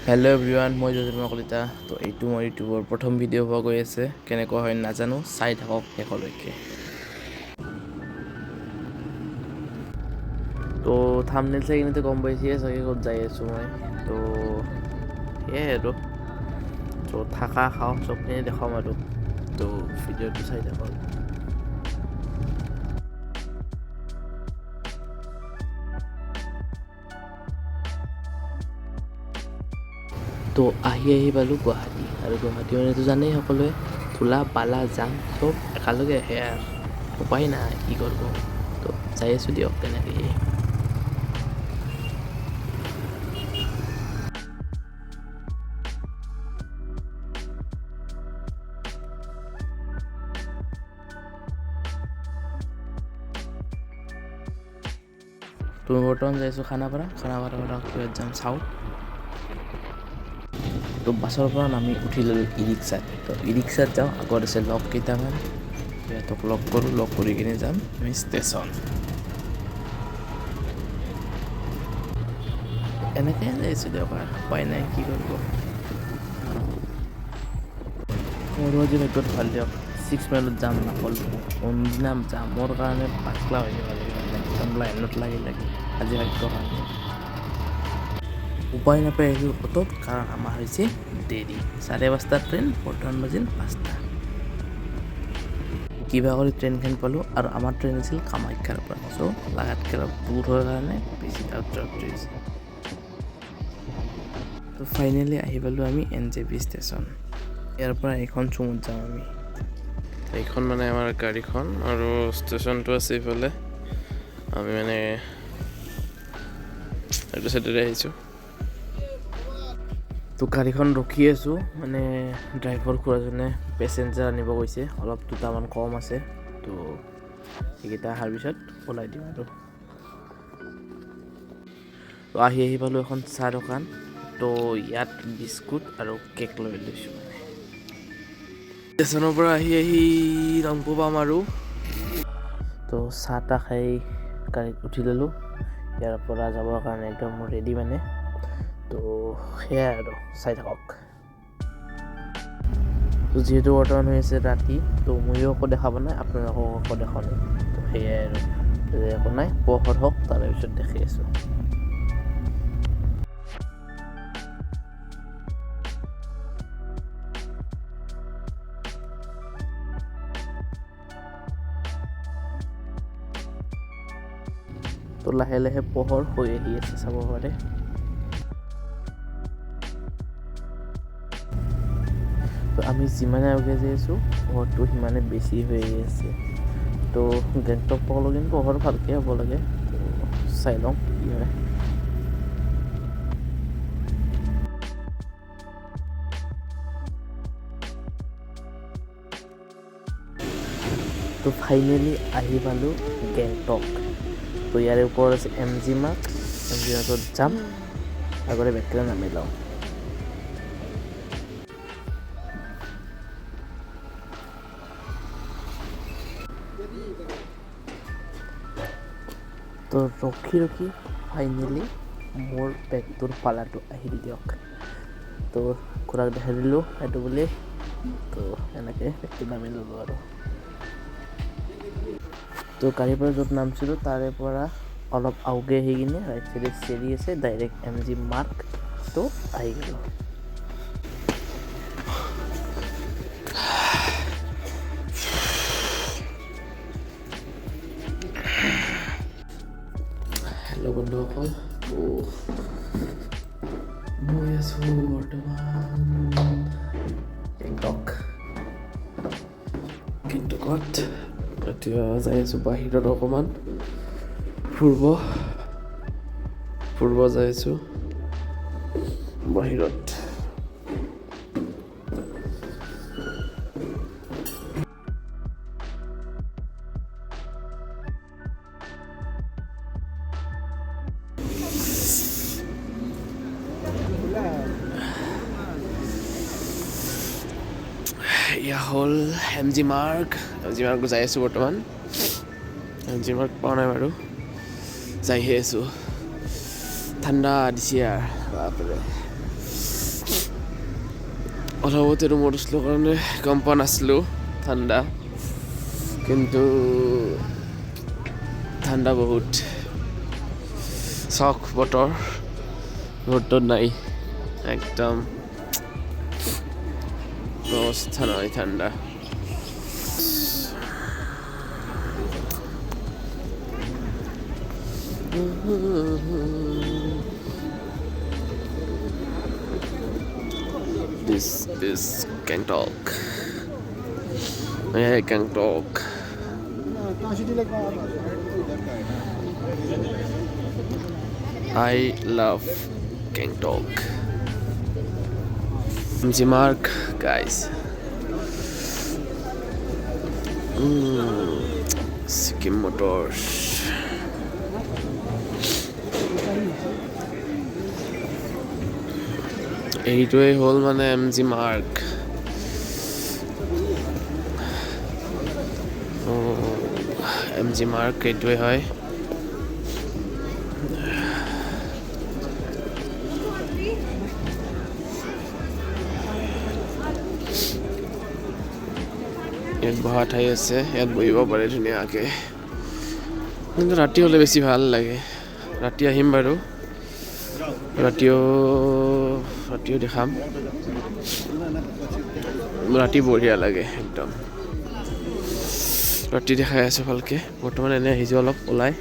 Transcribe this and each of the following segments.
Hello' everyone, মই জ্যোতিৰ্ময় কলিতা। তো এইটো মোৰ ইউটিউবৰ প্ৰথম ভিডিঅ' হোৱা গৈ আছে। কেনেকুৱা হয় নাজানো, চাই থাকক শেষলৈকে। তো থাম্বনেইল চাই কিনে গম পাইছে চাগে ক'ত যাই আছোঁ মই। তো সেয়াই আৰু তো থাকা খাওঁ চবখিনি দেখাম আৰু তো ভিডিঅ'টো চাই থাকক। তো আহি পালোঁ গুৱাহাটী, আৰু গুৱাহাটী মানেতো জানেই সকলোৱে, ধূলা বালা জাম চব একেলগে আহে আৰু উপায় নাই কি কৰিব। তো যাই আছোঁ দিয়ক তেনেকেই। তো বৰ্তমান যাই আছোঁ খানাপাৰা পৰা কিহত যাম চাওঁ। তো বাছৰ পৰা নামি উঠি ল'লোঁ ই ৰিক্সাত। তো ই ৰিক্সাত যাওঁ, আগত আছে লগ কেইটামান, সিহঁতক লগ কৰোঁ, লগ কৰি কিনে যাম আমি ষ্টেচন। এনেকৈ যাই আছোঁ দিয়ক, আৰু উপায় নাই কি কৰিব। মোৰো আজি ভাগ্যত ভাল দিয়ক, 6 মাইলত যাম নাপালোঁ। কোনদিনা জামৰ কাৰণে পাগলা হৈ যাব লাগে, মানে একদম লাইনত লাগি আজি ভাগ্য ভাল। উপায় নাপাই আহিলোঁ অটোত, কাৰণ আমাৰ হৈছে দেৰি। 5:30 ট্ৰেইন, বৰ্তমান বাজিল 5টা। কিবা কৰি ট্ৰেইনখন পালোঁ, আৰু আমাৰ ট্ৰেইন আছিল কামাখ্যাৰ পৰা। চ' লাগাতকৈ অলপ দূৰ হোৱাৰ কাৰণে বেছি যাত্ৰা হৈছে। তো ফাইনেলি আহি পালোঁ আমি NJP ষ্টেচন। ইয়াৰ পৰা এইখন চুমত যাম আমি। এইখন মানে আমাৰ গাড়ীখন, আৰু ষ্টেচনটো আছে এইফালে। আমি মানে এইটো চাইডেৰে আহিছোঁ। তো গাড়ীখন ৰখি আছোঁ, মানে ড্ৰাইভৰ খুৰাজনে পেচেঞ্জাৰ আনিব গৈছে, অলপ দুটামান কম আছে। তো সেইকেইটা অহাৰ পিছত ওলাই দিম আৰু। তো আহি পালোঁ এখন চাহ দোকান। তো ইয়াত বিস্কুট আৰু কেক লৈ লৈছোঁ। ষ্টেচনৰ পৰা আহি ৰংপু পাম আৰু। তো চাহ তাহ খাই গাড়ীত উঠি ল'লোঁ, ইয়াৰ পৰা যাবৰ কাৰণে একদম ৰেডি মানে। তো সেয়াই আৰু চাই থাকক। তো যিহেতু বৰ্তমান হৈ আছে ৰাতি, তো ময়ো একো দেখা পোৱা নাই, আপোনালোকক একো দেখা নাই। তো সেয়াই আৰু একো নাই, পোহৰ হওক তাৰে পিছত দেখি আছোঁ। তো লাহে লাহে পোহৰ হৈ আহি আছে, চাব পাৰে। তো আমি যিমানে আগে যাই আছোঁ, পোহৰটো সিমানে বেছি হৈ আহি আছে। তো গেংটক পাবলৈ কিন্তু পোহৰ ভালকৈ হ'ব লাগে, তো চাই লওঁ কি হয়। তো ফাইনেলি আহি পালোঁ গেংটক। তো ইয়াৰে ওপৰত আছে MG মাৰ্কত যাম, আগতে বেগকেইটা নামি লওঁ। তো ৰখি ফাইনেলি মোৰ বেগটোৰ পালাটো আহিল দিয়ক। তো খুৰাক দেখাই দিলোঁ এইটো বুলি। তো এনেকৈ বেগটো নামি ল'লোঁ আৰু। তো গাড়ীৰ পৰা য'ত নামিছিলোঁ তাৰে পৰা অলপ আউগে আহি কিনে ৰাইট চাইডে চেৰি আছে, ডাইৰেক্ট MG মাৰ্ক। তো আহি গ'লোঁ। হেল্ল' বন্ধুসকল, মই আছোঁ বৰ্তমান গেংটকত। এতিয়া যাই আছোঁ বাহিৰত অকণমান ফুৰিব যাই আছোঁ বাহিৰত। এয়া হ'ল MG মাৰ্ক যাই আছোঁ বৰ্তমান। MG মাৰ্ক পোৱা নাই বাৰু, যাইহে আছোঁ। ঠাণ্ডা দিছে আৰু বাপৰে। অলপতে ৰুমত আছিলোঁ কাৰণে গম পোৱা নাছিলোঁ ঠাণ্ডা, কিন্তু ঠাণ্ডা বহুত। চাওক বতৰ, ৰ'দ নাই, একদম অৱস্থা নাই ঠাণ্ডা। This is Gangtok. Yeah, Gangtok. I love Gangtok. Mark, guys. Sikkim Motors. এইটোৱে হ'ল মানে NJP। NJP এইটোৱে হয়। ইয়াত বহা ঠাই আছে, ইয়াত বহিব পাৰে ধুনীয়াকৈ, কিন্তু ৰাতি হ'লে বেছি ভাল লাগে। ৰাতি আহিম বাৰু, ৰাতিও দেখাম। ৰাতি বঢ়িয়া লাগে একদম, ৰাতি দেখাই আছোঁ ভালকৈ। বৰ্তমান এনে আহিছোঁ অলপ ওলাই।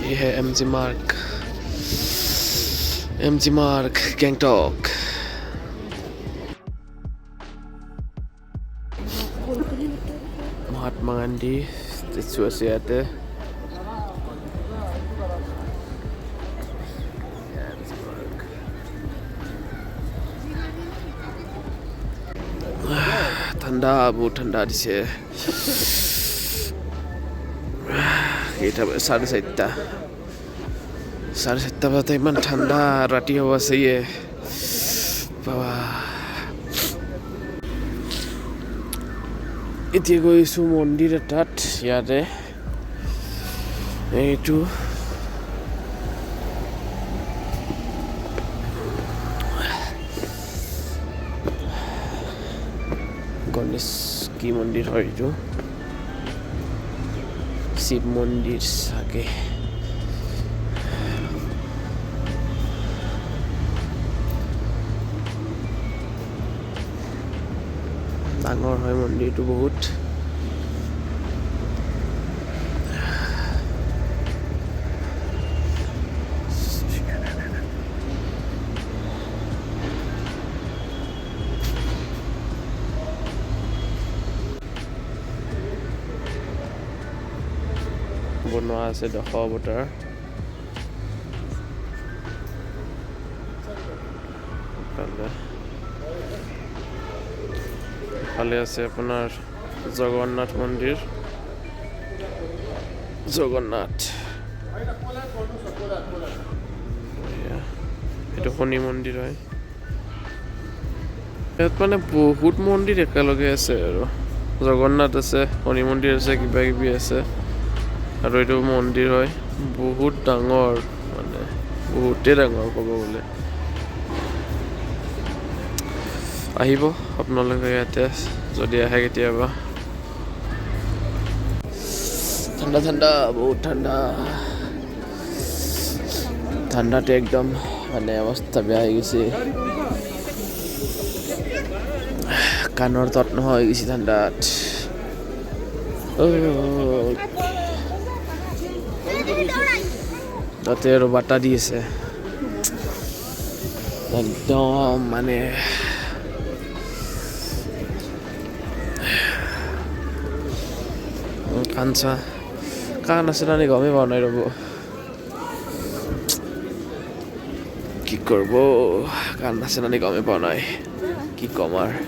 ये है NJP गैंगटॉक। महात्मा गांधी स्टेचू আছে ইয়াতে। ঠাণ্ডা, বহুত ঠাণ্ডা দিছে। কেইটা 4:30 বজাতে ইমান ঠাণ্ডা, ৰাতি হ'ব আছেয়ে বাবা। এতিয়া গৈছোঁ মন্দিৰ এটাত, ইয়াতে এইটো গণেশ কি মন্দিৰ হয়, এইটো শিৱ মন্দিৰ চাগে। ডাঙৰ হয় মন্দিৰটো বহুত। বনোৱা আছে 10 অৱতাৰ। ইফালে আছে আপোনাৰ জগন্নাথ মন্দিৰ, এইটো শনি মন্দিৰ হয়। ইয়াত মানে বহুত মন্দিৰ একেলগে আছে আৰু, জগন্নাথ আছে, শনি মন্দিৰ আছে, কিবা কিবি আছে, আৰু এইটো মন্দিৰ হয়। বহুত ডাঙৰ, মানে বহুতেই ডাঙৰ ক'ব গ'লে। আহিব আপোনালোকে ইয়াতে যদি আহে কেতিয়াবা। ঠাণ্ডা, বহুত ঠাণ্ডা। ঠাণ্ডাতে একদম মানে অৱস্থা বেয়া হৈ গৈছে, কাণৰ তত নোহোৱা হৈ গৈছে ঠাণ্ডাত। তাতে আৰু বাটা দি আছে একদম, মানে কাণ আছে না গমেই পোৱা নাই ৰ'ব, কি কৰিব। কাণ আছে না গমেই পোৱা নাই, কি ক'ম আৰু।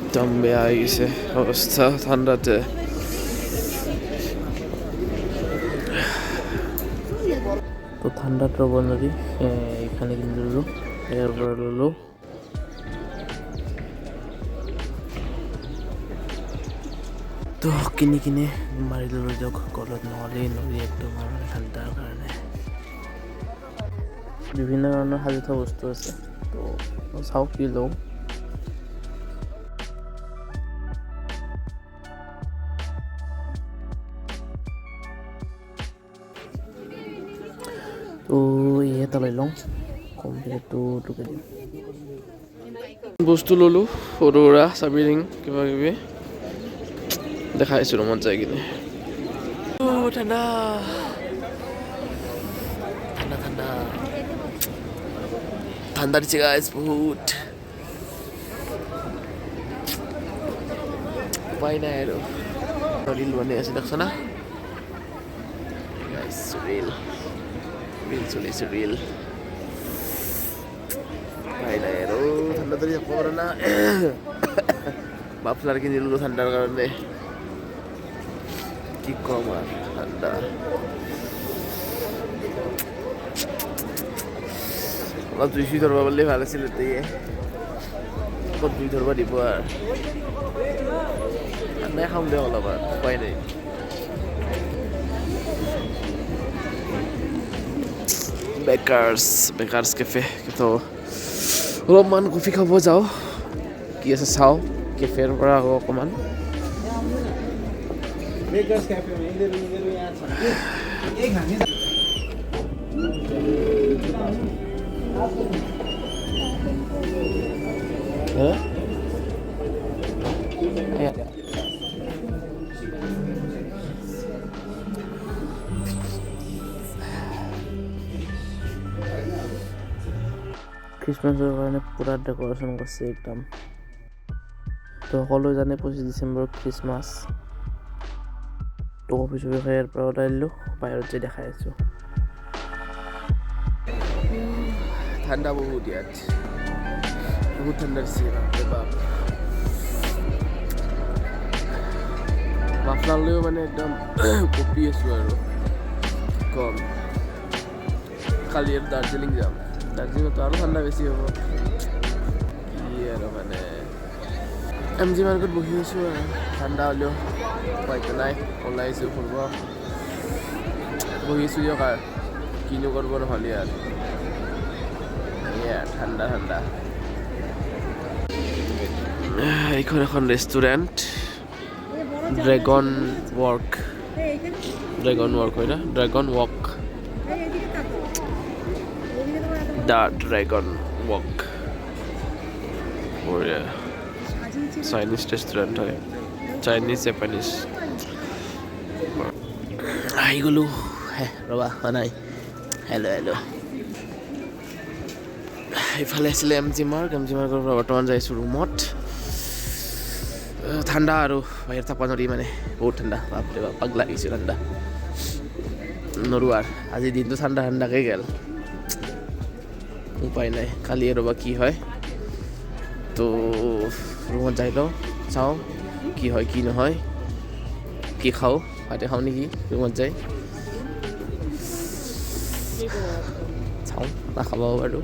একদম বেয়া হৈ গৈছে অৱস্থা ঠাণ্ডাতে। ঠাণ্ডাত ৰ'ব নোৱাৰি এইখানে কিনি ল'লোঁ, ইয়াৰ পৰা ল'লোঁ। তো কিনি কিনে মাৰি ল'লোঁ দিয়ক, গলত নহ'লে নৰি একদম আৰু ঠাণ্ডাৰ কাৰণে। বিভিন্ন ধৰণৰ সাজি থোৱা বস্তু আছে, তো চাওঁ কি লওঁ। তো এই এটা লৈ লওঁ, কম্পিউটাৰটো টুকে দিম। বস্তু ল'লোঁ সৰু সুৰা চাবি ৰিং কিবা কিবি দেখাইছোঁ ৰুমত যাই কিনে। ঠাণ্ডা ঠাণ্ডা ঠাণ্ডা ঠাণ্ডা দিছে গাইজ বহুত, উপায় নাই আৰু। ৰিল বনাই আছে দেখছ না, ৰিল ৰিল চলিছে ৰিল। উপায় নাই আৰু ঠাণ্ডা ধৰি যাব পৰা না। মাফলাৰ কিনি ল'লোঁ ঠাণ্ডাৰ কাৰণে, কি কম আৰু ঠাণ্ডা। অলপ জুই চুই ধৰিব পাৰিলে ভাল আছিল, এতিয়া ক'ত জুই ধৰিব দিব আৰু। ঠাণ্ডাই খাম দিয়ক অলপ আৰু, উপায় নাই। বেকাৰ্ছ কেফে, তো অলপমান কফি খাব যাওঁ, কি আছে চাওঁ কেফেৰ পৰা আকৌ অকণমান। খ্ৰীষ্টমাছৰ কাৰণে পূৰা ডেক'ৰেশ্যন কৰিছে একদম। তো সকলোৱে জানে 25 ডিচেম্বৰত খ্ৰীষ্টমাছ। তো কফি চফি খাই ইয়াৰ পৰা ওলাই দিলোঁ, বাহিৰত যাই দেখাই আছোঁ। ঠাণ্ডা বহুত ইয়াত, বহুত ঠাণ্ডা দিছে বাপ। মাফলাৰ লৈও মানে একদম কঁপি আছোঁ আৰু কম। কালি আৰু দাৰ্জিলিং যাম, দাৰ্জিলিঙতো আৰু ঠাণ্ডা বেছি হ'ব। কি আৰু মানে MG মাৰ্কেট বহি আছোঁ আৰু ঠাণ্ডা হ'লেও উপায়তো নাই, ওলাই আহিছোঁ ফুৰিব। বহি আছোঁ দিয়ক আৰু কিনো কৰিব নহ'লে আৰু ঠাণ্ডা ঠাণ্ডা। এইখন এখন ৰেষ্টুৰেণ্ট, ড্ৰেগন ৱৰ্ক হয় না, dragon work, the dragon work. বঢ়িয়া চাইনিজ ৰেষ্টুৰেণ্ট হয়, চাইনিজ জাপানিজ। আহি গ'লোঁ, ৰ'বা হোৱা নাই। হেল্ল' এইফালে আছিলে MG মাৰ্কৰ পৰা বৰ্তমান যাই আছোঁ ৰুমত। ঠাণ্ডা আৰু বাহিৰত থাকিব নোৱাৰি মানে, বহুত ঠাণ্ডা, বাপৰে বাপ পাগলা লাগিছে ঠাণ্ডা। নৰো আৰু আজি দিনটো ঠাণ্ডাকৈ গ'ল, উপায় নাই। কালি ৰ'বা কি হয়, তো ৰুমত যাই লওঁ, চাওঁ কি হয় কি নহয়, কি খাওঁ, ভাতে খাওঁ নেকি ৰুমত যাই, চাওঁ নাখাব বাৰু।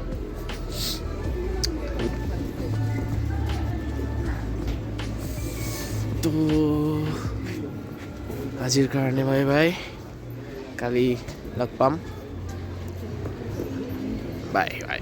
তো আজিৰ কাৰণে বাই বাই, কালি লগ পাম, বাই বাই।